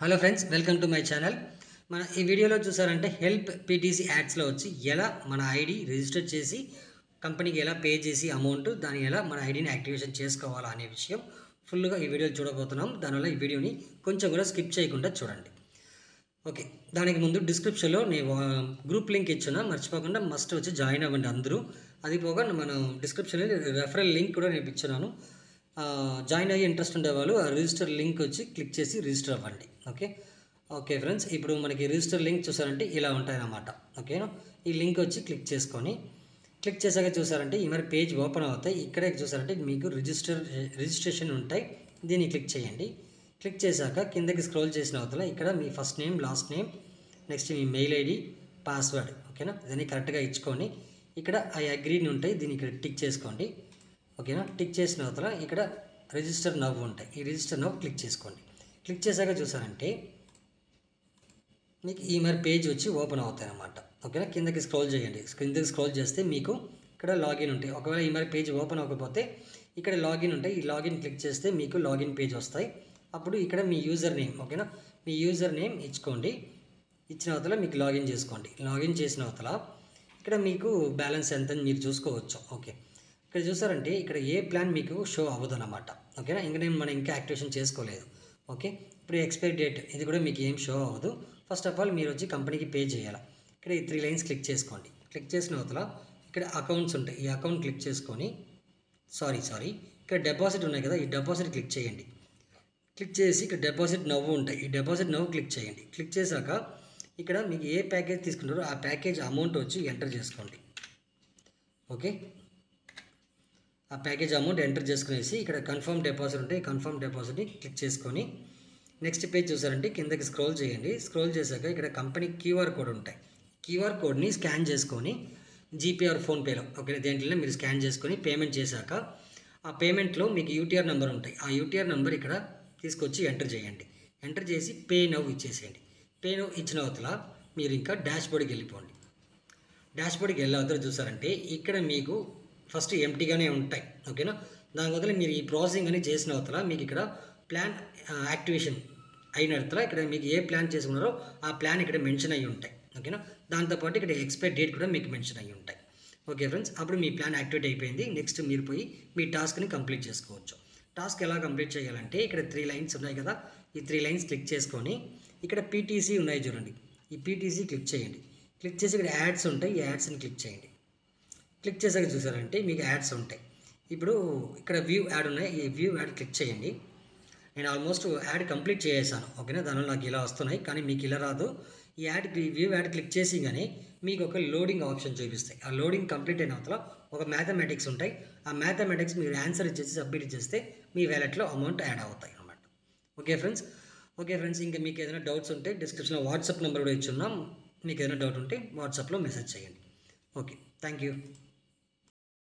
Hello friends, welcome to my channel. మన ఈ వీడియోలో చూసారంటే హెల్ప్ పీటీసీ యాడ్స్లో వచ్చి ఎలా మన ఐడి రిజిస్టర్ చేసి కంపెనీకి ఎలా పే చేసి అమౌంట్ దాన్ని ఎలా మన ఐడిని యాక్టివేషన్ చేసుకోవాలా అనే విషయం ఫుల్గా ఈ వీడియోలో చూడబోతున్నాం. దానివల్ల ఈ వీడియోని కొంచెం కూడా స్కిప్ చేయకుండా చూడండి. ఓకే, దానికి ముందు డిస్క్రిప్షన్లో నేను గ్రూప్ లింక్ ఇచ్చిన, మర్చిపోకుండా మస్ట్ వచ్చి జాయిన్ అవ్వండి అందరూ. అది పోగా మనం డిస్క్రిప్షన్లో రెఫరల్ లింక్ కూడా నేను ఇచ్చున్నాను. జాయిన్ అయ్యి ఇంట్రెస్ట్ ఉండేవాళ్ళు ఆ రిజిస్టర్ లింక్ వచ్చి క్లిక్ చేసి రిజిస్టర్ అవ్వండి. ఓకే ఫ్రెండ్స్, ఇప్పుడు మనకి రిజిస్టర్ లింక్ చూసారంటే ఇలా ఉంటాయన్నమాట. ఓకేనా, ఈ లింక్ వచ్చి క్లిక్ చేశాక చూసారంటే ఈ మరి పేజ్ ఓపెన్ అవుతాయి. ఇక్కడే చూసారంటే మీకు రిజిస్ట్రేషన్ ఉంటాయి. దీన్ని క్లిక్ చేయండి. క్లిక్ చేశాక కిందకి స్క్రోల్ చేసిన అవతల ఇక్కడ మీ first name, last name, next మీ మెయిల్ ఐడి, పాస్వర్డ్, ఓకేనా, ఇవన్నీ కరెక్ట్గా ఇచ్చుకొని ఇక్కడ ఐ అగ్రీని ఉంటాయి, దీన్ని ఇక్కడ టిక్ చేసుకోండి. ఓకేనా, టిక్ చేసిన అవతల ఇక్కడ రిజిస్టర్ నవ్ ఉంటాయి, ఈ రిజిస్టర్ నవ్ క్లిక్ చేసుకోండి. క్లిక్ చేశాక చూసారంటే మీకు ఈ మరి పేజ్ వచ్చి ఓపెన్ అవుతాయి అన్నమాట. ఓకేనా, కిందకి స్క్రోల్ చేయండి. కిందకి స్క్రోల్ చేస్తే మీకు ఇక్కడ లాగిన్ ఉంటాయి. ఒకవేళ ఈ మరి పేజ్ ఓపెన్ అవ్వకపోతే ఇక్కడ లాగిన్ ఉంటాయి, ఈ లాగిన్ క్లిక్ చేస్తే మీకు లాగిన్ పేజ్ వస్తాయి. అప్పుడు ఇక్కడ మీ యూజర్ నేమ్, ఓకేనా, మీ యూజర్ నేమ్ ఇచ్చుకోండి. ఇచ్చిన అవతల మీకు లాగిన్ చేసుకోండి. లాగిన్ చేసిన అవతల ఇక్కడ మీకు బ్యాలెన్స్ ఎంత మీరు చూసుకోవచ్చు. ఓకే, ఇక్కడ చూసారంటే ఇక్కడ ఏ ప్లాన్ మీకు షో అవ్వదు అన్నమాట. ఓకేనా, మనం ఇంకా యాక్టివేషన్ చేసుకోలేదు. ఓకే, ఇప్పుడు ఎక్స్పైరీ డేట్ ఇది కూడా మీకు ఏం షో అవ్వదు. ఫస్ట్ ఆఫ్ ఆల్ మీరు వచ్చి కంపెనీకి పే చేయాలి. ఇక్కడ ఈ 3 లైన్స్ క్లిక్ చేసుకోండి. క్లిక్ చేసిన అవతల ఇక్కడ అకౌంట్స్ ఉంటాయి, ఈ అకౌంట్ క్లిక్ చేసుకొని సారీ ఇక్కడ డిపాజిట్ ఉన్నాయి కదా, ఈ డిపాజిట్ క్లిక్ చేయండి. క్లిక్ చేసి ఇక్కడ డిపాజిట్ నవ్వు ఉంటాయి, ఈ డిపాజిట్ నవ్వు క్లిక్ చేయండి. క్లిక్ చేశాక ఇక్కడ మీకు ఏ ప్యాకేజ్ తీసుకుంటారో ఆ ప్యాకేజ్ అమౌంట్ వచ్చి ఎంటర్ చేసుకోండి. ఓకే, ఆ ప్యాకేజ్ అమౌంట్ ఎంటర్ చేసుకునేసి ఇక్కడ కన్ఫర్మ్ డిపాజిట్ ఉంటే కన్ఫర్మ్ డిపాజిట్ని క్లిక్ చేసుకొని నెక్స్ట్ పేజ్ చూసారంటే కిందకి స్క్రోల్ చేయండి. స్క్రోల్ చేశాక ఇక్కడ కంపెనీ క్యూఆర్ కోడ్ ఉంటాయి, క్యూఆర్ కోడ్ని స్కాన్ చేసుకొని జీపే ఆర్ ఫోన్పేలో ఓకే దేంట్లో మీరు స్కాన్ చేసుకొని పేమెంట్ చేశాక ఆ పేమెంట్లో మీకు యూటీఆర్ నెంబర్ ఉంటాయి, ఆ యూటీఆర్ నెంబర్ ఇక్కడ తీసుకొచ్చి ఎంటర్ చేయండి. ఎంటర్ చేసి పే నవ్ ఇచ్చేసేయండి. పే నవ్ ఇచ్చిన అవతల మీరు ఇంకా డాష్బోర్డ్కి వెళ్ళిపోండి. డాష్బోర్డ్కి వెళ్ళే అవతల చూసారంటే ఇక్కడ మీకు ఫస్ట్ ఎంటీగానే ఉంటాయి. ఓకేనా, దాని వల్ల మీరు ఈ ప్రాసెసింగ్ అని చేసిన అవతల మీకు ఇక్కడ ప్లాన్ యాక్టివేషన్ అయిన అవతల ఇక్కడ మీకు ఏ ప్లాన్ చేసుకున్నారో ఆ ప్లాన్ ఇక్కడ మెన్షన్ అయ్యి ఉంటాయి. ఓకేనా, దాంతోపాటు ఇక్కడ ఎక్స్పైరీ డేట్ కూడా మీకు మెన్షన్ అయ్యి ఉంటాయి. ఓకే ఫ్రెండ్స్, అప్పుడు మీ ప్లాన్ యాక్టివేట్ అయిపోయింది. నెక్స్ట్ మీరు పోయి మీ టాస్క్ని కంప్లీట్ చేసుకోవచ్చు. టాస్క్ ఎలా కంప్లీట్ చేయాలంటే ఇక్కడ 3 లైన్స్ ఉన్నాయి కదా, ఈ 3 లైన్స్ క్లిక్ చేసుకొని ఇక్కడ పీటీసీ ఉన్నాయి చూడండి, ఈ పీటీసీ క్లిక్ చేయండి. క్లిక్ చేసి ఇక్కడ యాడ్స్ ఉంటాయి, ఈ యాడ్స్ని క్లిక్ చేయండి. క్లిక్ చేసాక చూసారంటే మీకు యాడ్స్ ఉంటాయి. ఇప్పుడు ఇక్కడ వ్యూ యాడ్ ఉన్నాయి, ఈ వ్యూ యాడ్ క్లిక్ చేయండి. నేను ఆల్మోస్ట్ యాడ్ కంప్లీట్ చేసేసాను. ఓకేనా, దానివల్ల నాకు ఇలా వస్తున్నాయి, కానీ మీకు ఇలా రాదు. ఈ వ్యూ యాడ్ క్లిక్ చేసి కానీ మీకు ఒక లోడింగ్ ఆప్షన్ చూపిస్తాయి. ఆ లోడింగ్ కంప్లీట్ అయిన అవతల ఒక మ్యాథమెటిక్స్ ఉంటాయి, ఆ మ్యాథమెటిక్స్ మీరు ఆన్సర్ ఇచ్చేసి సబ్మిట్ చేస్తే మీ వ్యాలెట్లో అమౌంట్ యాడ్ అవుతాయి అన్నమాట. ఓకే ఫ్రెండ్స్, ఇంకా మీకు ఏదైనా డౌట్స్ ఉంటే డిస్క్రిప్షన్లో వాట్సాప్ నెంబర్ కూడా ఇచ్చున్నాం. మీకు ఏదైనా డౌట్ ఉంటే వాట్సాప్లో మెసేజ్ చేయండి. Okay, thank you.